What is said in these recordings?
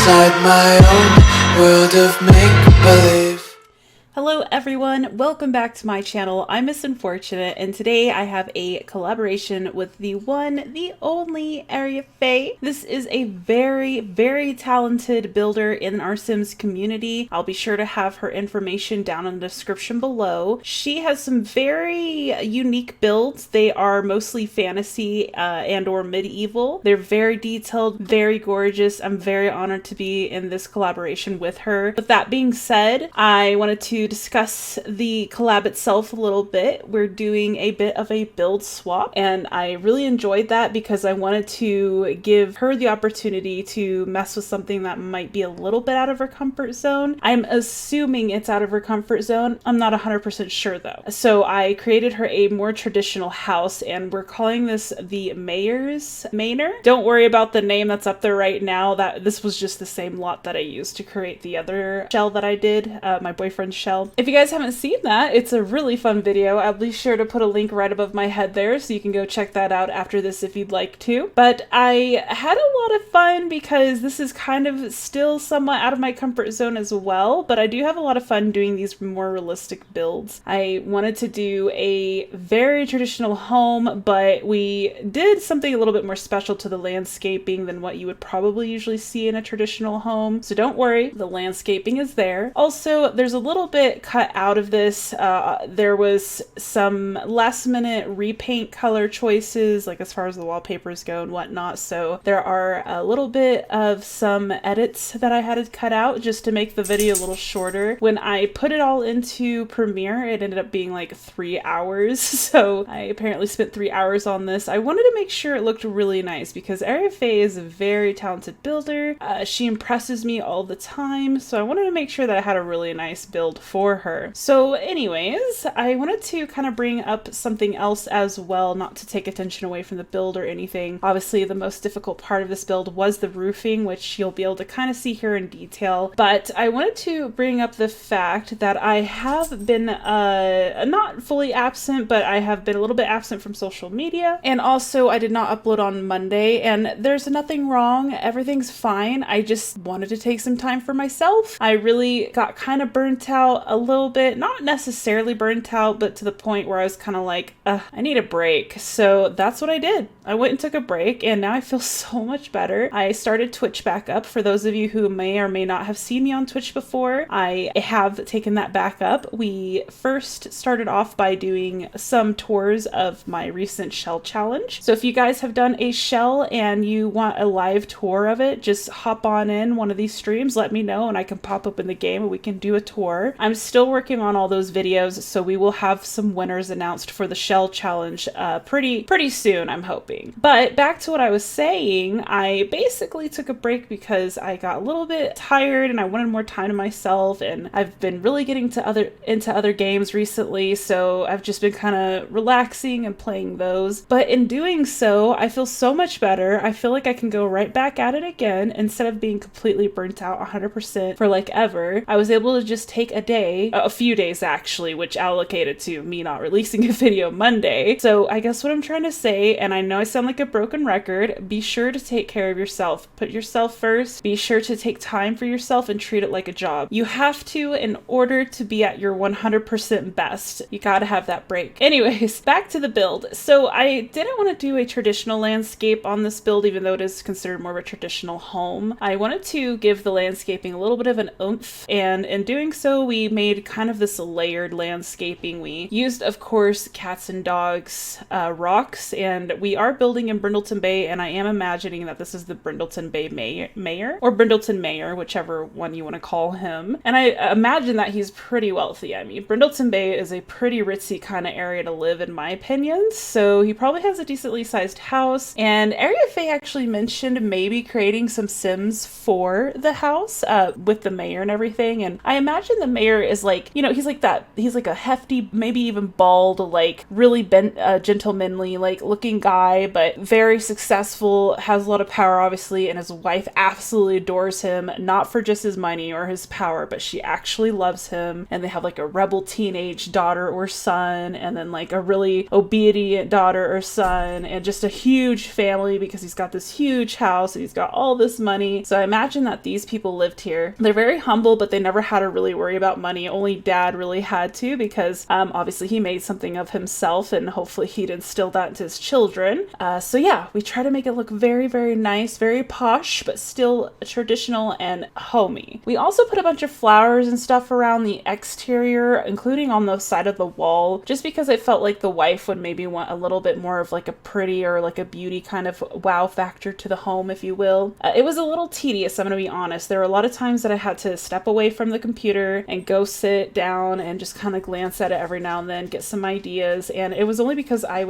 inside my own world of make-believe. Hello everyone, welcome back to my channel. I'm Miss Unfortunate, and today I have a collaboration with the one, the only Aria Fae. This is a very talented builder in our Sims community. I'll be sure to have her information down in the description below. She has some very unique builds. They are mostly fantasy and or medieval. They're very detailed, very gorgeous. I'm very honored to be in this collaboration with her. With that being said, I wanted to discuss the collab itself a little bit. We're doing a bit of a build swap, and I really enjoyed that because I wanted to give her the opportunity to mess with something that might be a little bit out of her comfort zone. I'm assuming it's out of her comfort zone. I'm not 100% sure though. So I created her a more traditional house, and we're calling this the Mayor's Manor. Don't worry about the name that's up there right now. This was just the same lot that I used to create the other shell that I did, my boyfriend's shell. If you guys haven't seen that, it's a really fun video. I'll be sure to put a link right above my head there so you can go check that out after this if you'd like to. But I had a lot of fun because this is kind of still somewhat out of my comfort zone as well, but I do have a lot of fun doing these more realistic builds. I wanted to do a very traditional home, but we did something a little bit more special to the landscaping than what you would probably usually see in a traditional home. So don't worry, the landscaping is there. Also, there's a little bit cut out of this. There was some last minute repaint color choices, like as far as the wallpapers go and whatnot. So there are a little bit of some edits that I had to cut out just to make the video a little shorter. When I put it all into Premiere, it ended up being like 3 hours. So I apparently spent 3 hours on this. I wanted to make sure it looked really nice because Aria Fae is a very talented builder. She impresses me all the time. So I wanted to make sure that I had a really nice build for her. So anyways, I wanted to kind of bring up something else as well, not to take attention away from the build or anything. Obviously, the most difficult part of this build was the roofing, which you'll be able to kind of see here in detail. But I wanted to bring up the fact that I have been not fully absent, but I have been a little bit absent from social media. And also, I did not upload on Monday, and there's nothing wrong. Everything's fine. I just wanted to take some time for myself. I really got kind of burnt out a little bit, not necessarily burnt out, but to the point where I was kind of like, I need a break. So that's what I did. I went and took a break, and now I feel so much better. I started Twitch back up. For those of you who may or may not have seen me on Twitch before, I have taken that back up. We first started off by doing some tours of my recent shell challenge. So if you guys have done a shell and you want a live tour of it, just hop on in one of these streams, let me know, and I can pop up in the game and we can do a tour. I'm still working on all those videos, so we will have some winners announced for the shell challenge pretty soon, I'm hoping. But back to what I was saying, I basically took a break because I got a little bit tired and I wanted more time to myself, and I've been really getting into other games recently, so I've just been kind of relaxing and playing those. But in doing so, I feel so much better. I feel like I can go right back at it again instead of being completely burnt out 100% for like ever. I was able to just take a few days actually, which allocated to me not releasing a video Monday. So I guess what I'm trying to say, and I know I sound like a broken record, be sure to take care of yourself. Put yourself first. Be sure to take time for yourself and treat it like a job. You have to in order to be at your 100% best. You gotta have that break. Anyways, back to the build. So I didn't want to do a traditional landscape on this build, even though it is considered more of a traditional home. I wanted to give the landscaping a little bit of an oomph, and in doing so, we made kind of this layered landscaping. We used, of course, cats and dogs rocks, and we are building in Brindleton Bay, and I am imagining that this is the Brindleton Bay mayor, or Brindleton Mayor, whichever one you want to call him. And I imagine that he's pretty wealthy. I mean, Brindleton Bay is a pretty ritzy kind of area to live, in my opinion, so he probably has a decently sized house. And Aria Fae actually mentioned maybe creating some Sims for the house with the mayor and everything, and I imagine the mayor here is like, you know, he's like a hefty, maybe even bald, like really gentlemanly, like looking guy, but very successful, has a lot of power, obviously, and his wife absolutely adores him, not for just his money or his power, but she actually loves him, and they have like a rebel teenage daughter or son, and then like a really obedient daughter or son, and just a huge family because he's got this huge house and he's got all this money. So I imagine that these people lived here. They're very humble, but they never had to really worry about money. Only dad really had to, because obviously he made something of himself, and hopefully he'd instill that into his children. So yeah, we try to make it look very, very nice, very posh, but still traditional and homey. We also put a bunch of flowers and stuff around the exterior, including on the side of the wall, just because I felt like the wife would maybe want a little bit more of like a pretty or like a beauty kind of wow factor to the home, if you will. It was a little tedious, I'm gonna be honest. There were a lot of times that I had to step away from the computer and go sit down and just kind of glance at it every now and then, get some ideas, and it was only because I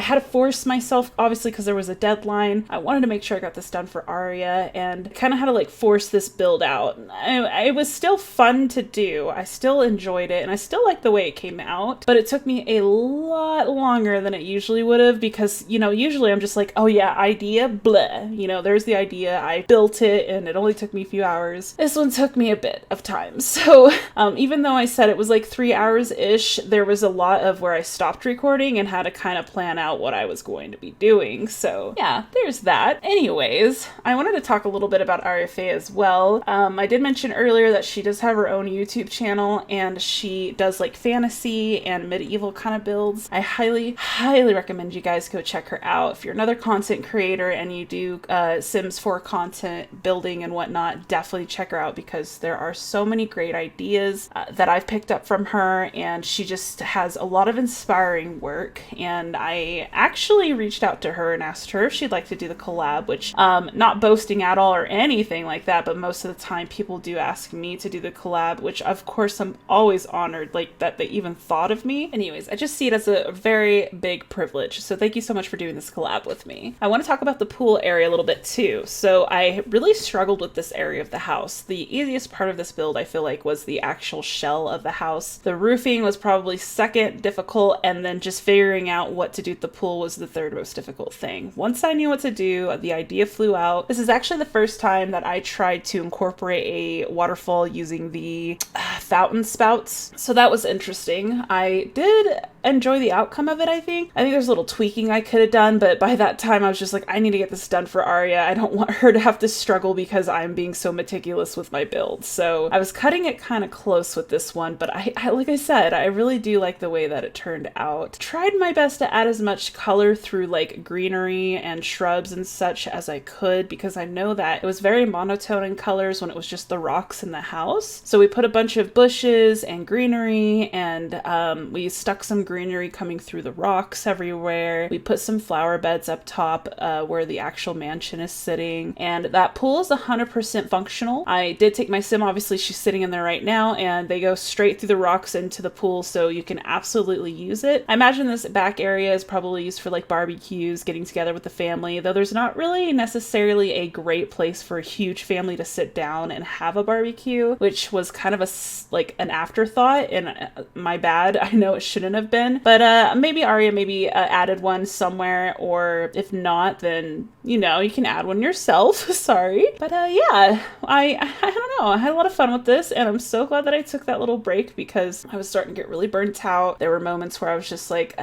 had to force myself, obviously, because there was a deadline. I wanted to make sure I got this done for Aria, and kind of had to like force this build out. It was still fun to do. I still enjoyed it, and I still like the way it came out, but it took me a lot longer than it usually would have, because, you know, usually I'm just like, oh yeah, idea, bleh, you know, there's the idea, I built it, and it only took me a few hours. This one took me a bit of time. So even though I said it was like 3 hours-ish, there was a lot of where I stopped recording and had to kind of plan out what I was going to be doing. So yeah, there's that. Anyways, I wanted to talk a little bit about Aria Fae as well. I did mention earlier that she does have her own YouTube channel, and she does like fantasy and medieval kind of builds. I highly, highly recommend you guys go check her out. If you're another content creator and you do Sims 4 content building and whatnot, definitely check her out, because there are so many great ideas that I've picked up from her, and she just has a lot of inspiring work. And I actually reached out to her and asked her if she'd like to do the collab, which not boasting at all or anything like that, but most of the time people do ask me to do the collab, which of course I'm always honored, like that they even thought of me. Anyways, I just see it as a very big privilege, so thank you so much for doing this collab with me. I want to talk about the pool area a little bit too. So I really struggled with this area of the house. The easiest part of this build, I feel like, was the actual shell of the house. The roofing was probably second difficult, and then just figuring out what to do with the pool was the third most difficult thing. Once I knew what to do, the idea flew out. This is actually the first time that I tried to incorporate a waterfall using the fountain spouts, so that was interesting. I did enjoy the outcome of it, I think. There's a little tweaking I could have done, but by that time I was just like, I need to get this done for Aria. I don't want her to have to struggle because I'm being so meticulous with my build. So I was cutting it kind of close with this one, but I like I said, I really do like the way that it turned out. Tried my best to add as much color through like greenery and shrubs and such as I could, because I know that it was very monotone in colors when it was just the rocks in the house. So we put a bunch of bushes and greenery, and we stuck some greenery coming through the rocks everywhere. We put some flower beds up top where the actual mansion is sitting, and that pool is 100% functional. I did take my sim, obviously she's sitting in there right now, and they go straight through the rocks into the pool, so you can absolutely use it. I imagine this back area is probably used for like barbecues, getting together with the family, though there's not really necessarily a great place for a huge family to sit down and have a barbecue, which was kind of like an afterthought, and my bad. I know it shouldn't have been, but maybe Aria added one somewhere, or if not, then you know, you can add one yourself. Sorry, but yeah, I don't know, I had a lot of fun with this, and I'm so glad that I took that little break, because I was starting to get really burnt out. There were moments where I was just like,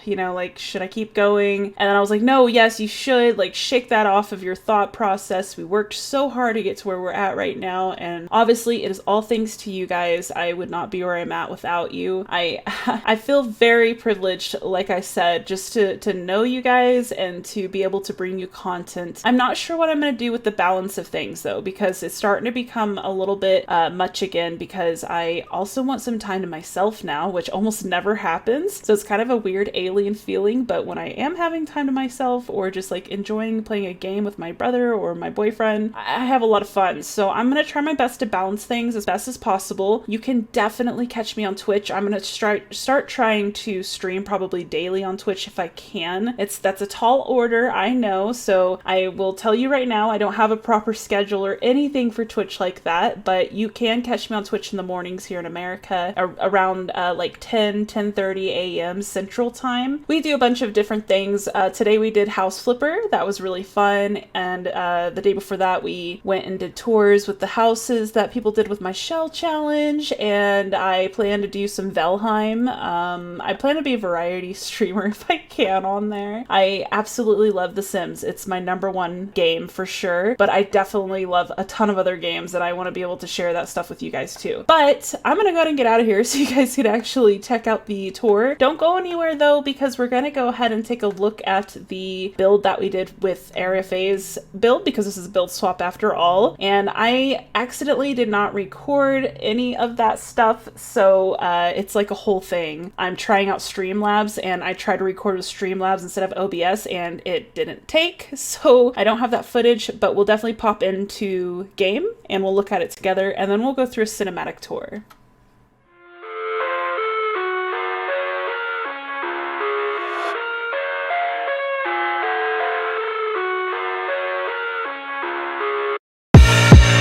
you know, like, should I keep going? And then I was like, no, yes, you should, like, shake that off of your thought process. We worked so hard to get to where we're at right now, and obviously it is all thanks to you guys. I would not be where I'm at without you. I feel very privileged, like I said, just to know you guys and to be able to bring you content. I'm not sure what I'm going to do with the balance of things though, because it's starting to become a little bit much again, because I also want some time to myself now, which almost never happens. So it's kind of a weird alien alien feeling, but when I am having time to myself or just like enjoying playing a game with my brother or my boyfriend, I have a lot of fun. So I'm gonna try my best to balance things as best as possible. You can definitely catch me on Twitch. I'm gonna start trying to stream probably daily on Twitch if I can. That's a tall order, I know, so I will tell you right now, I don't have a proper schedule or anything for Twitch like that, but you can catch me on Twitch in the mornings here in America around like 10:30 a.m. Central Time. We do a bunch of different things. Today we did House Flipper. That was really fun. And the day before that we went and did tours with the houses that people did with my shell challenge. And I plan to do some Valheim. I plan to be a variety streamer if I can on there. I absolutely love The Sims. It's my #1 game for sure. But I definitely love a ton of other games that I want to be able to share that stuff with you guys too. But I'm gonna go ahead and get out of here so you guys can actually check out the tour. Don't go anywhere though, because we're gonna go ahead and take a look at the build that we did with Aria Fae's build, because this is a build swap after all. And I accidentally did not record any of that stuff, so it's like a whole thing. I'm trying out Streamlabs, and I tried to record with Streamlabs instead of OBS, and it didn't take, so I don't have that footage, but we'll definitely pop into game, and we'll look at it together, and then we'll go through a cinematic tour.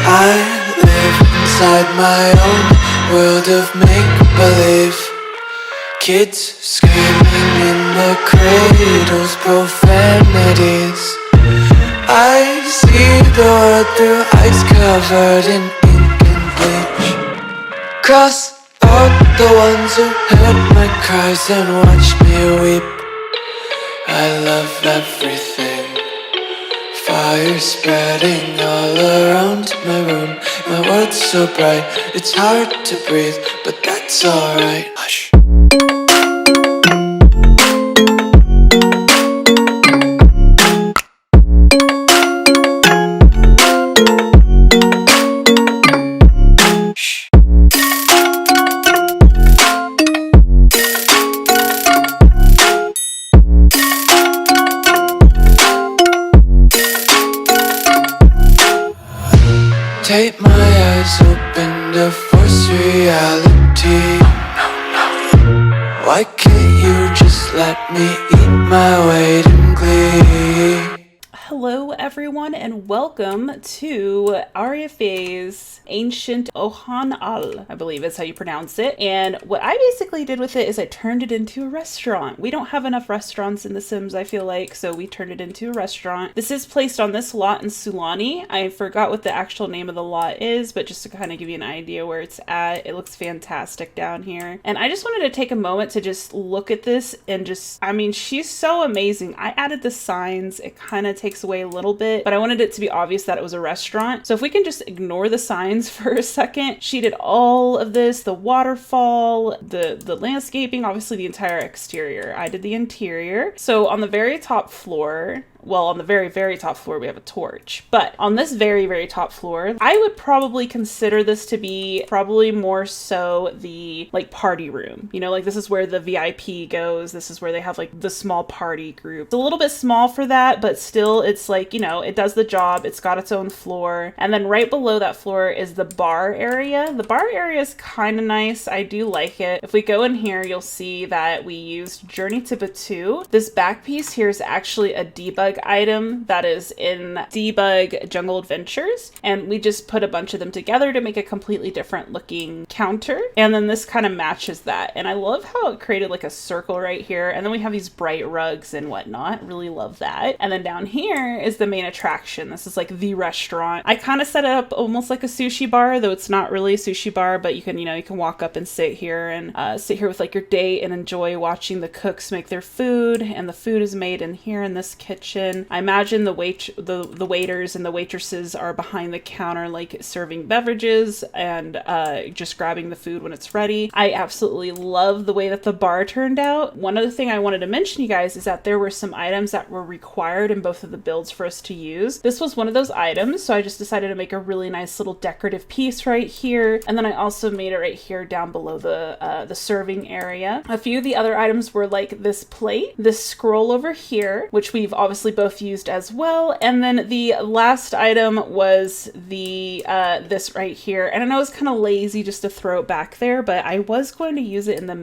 I live inside my own world of make-believe. Kids screaming in the cradles, profanities. I see the world through eyes covered in ink and bleach. Cross out the ones who heard my cries and watched me weep. I love everything. Fire spreading all around my room. My world's so bright, it's hard to breathe, but that's alright. Hush. Take my eyes open to force reality. Why can't you just let me eat my weight in glee? Hello everyone and welcome to Aria Fae's Ancient Ohanal, I believe is how you pronounce it. And what I basically did with it is I turned it into a restaurant. We don't have enough restaurants in The Sims, I feel like, so we turned it into a restaurant. This is placed on this lot in Sulani. I forgot what the actual name of the lot is, but just to kind of give you an idea where it's at, it looks fantastic down here. And I just wanted to take a moment to just look at this and just, I mean, she's so amazing. I added the signs. It kind of takes away a little bit, but I wanted it to be obvious that it was a restaurant. So if we can just ignore the signs for a second, she did all of this, the waterfall, the landscaping, obviously the entire exterior. I did the interior. So on the very top floor, well, on the very, very top floor, we have a torch. But on this very, very top floor, I would probably consider this to be probably more so the like party room. You know, like this is where the VIP goes. This is where they have like the small party group. It's a little bit small for that, but still it's like, you know, it does the job. It's got its own floor. And then right below that floor is the bar area. The bar area is kind of nice. I do like it. If we go in here, you'll see that we used Journey to Batu. This back piece here is actually a debug item that is in Debug Jungle Adventures, and we just put a bunch of them together to make a completely different looking counter, and then this kind of matches that. And I love how it created like a circle right here, and then we have these bright rugs and whatnot. Really love that. And then down here is the main attraction. This is like the restaurant. I kind of set it up almost like a sushi bar, though it's not really a sushi bar, but you can, you know, you can walk up and sit here with like your date and enjoy watching the cooks make their food. And the food is made in here in this kitchen. kitchen. I imagine the waiters and the waitresses are behind the counter, like serving beverages and just grabbing the food when it's ready. I absolutely love the way that the bar turned out. One other thing I wanted to mention, you guys, is that there were some items that were required in both of the builds for us to use. This was one of those items, so I just decided to make a really nice little decorative piece right here, and then I also made it right here down below the serving area. A few of the other items were like this plate, this scroll over here, which we've obviously both used as well, and then the last item was the this right here. And I know it's kind of lazy just to throw it back there, but I was going to use it in the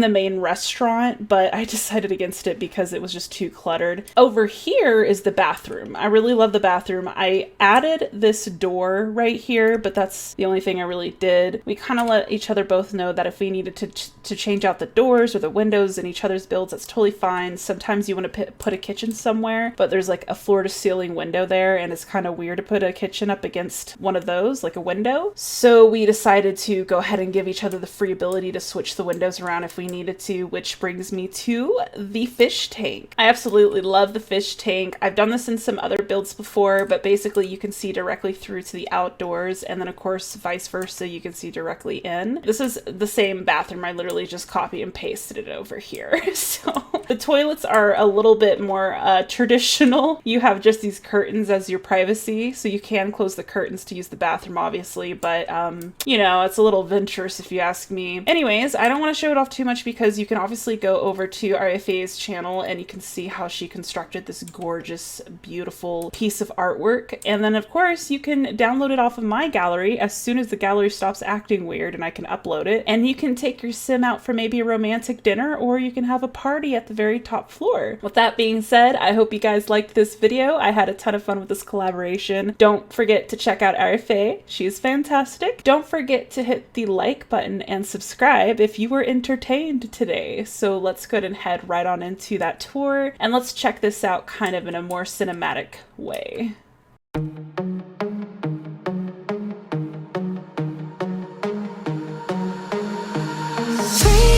main restaurant, but I decided against it because it was just too cluttered. Over here is the bathroom. I really love the bathroom. I added this door right here, but that's the only thing I really did. We kind of let each other both know that if we needed to change out the doors or the windows in each other's builds, that's totally fine. Sometimes you want to put a kitchen somewhere, but there's like a floor to ceiling window there, and it's kind of weird to put a kitchen up against one of those, like a window. So we decided to go ahead and give each other the free ability to switch the windows around if we needed to, which brings me to the fish tank. I absolutely love the fish tank. I've done this in some other builds before, but basically you can see directly through to the outdoors, and then of course vice versa, you can see directly in. This is the same bathroom. I literally just copy and pasted it over here. So the toilets are a little bit more traditional. You have just these curtains as your privacy, so you can close the curtains to use the bathroom obviously, but you know, it's a little venturous if you ask me. Anyways, I don't want to show it off too much because you can obviously go over to Aria Fae's channel and you can see how she constructed this gorgeous, beautiful piece of artwork. And then of course you can download it off of my gallery as soon as the gallery stops acting weird and I can upload it. And you can take your sim out for maybe a romantic dinner, or you can have a party at the very top floor. With that being said, I hope you guys liked this video. I had a ton of fun with this collaboration. Don't forget to check out Aria Fae. She's fantastic. Don't forget to hit the like button and subscribe if you were entertained today. So let's go ahead and head right on into that tour, and let's check this out kind of in a more cinematic way. Free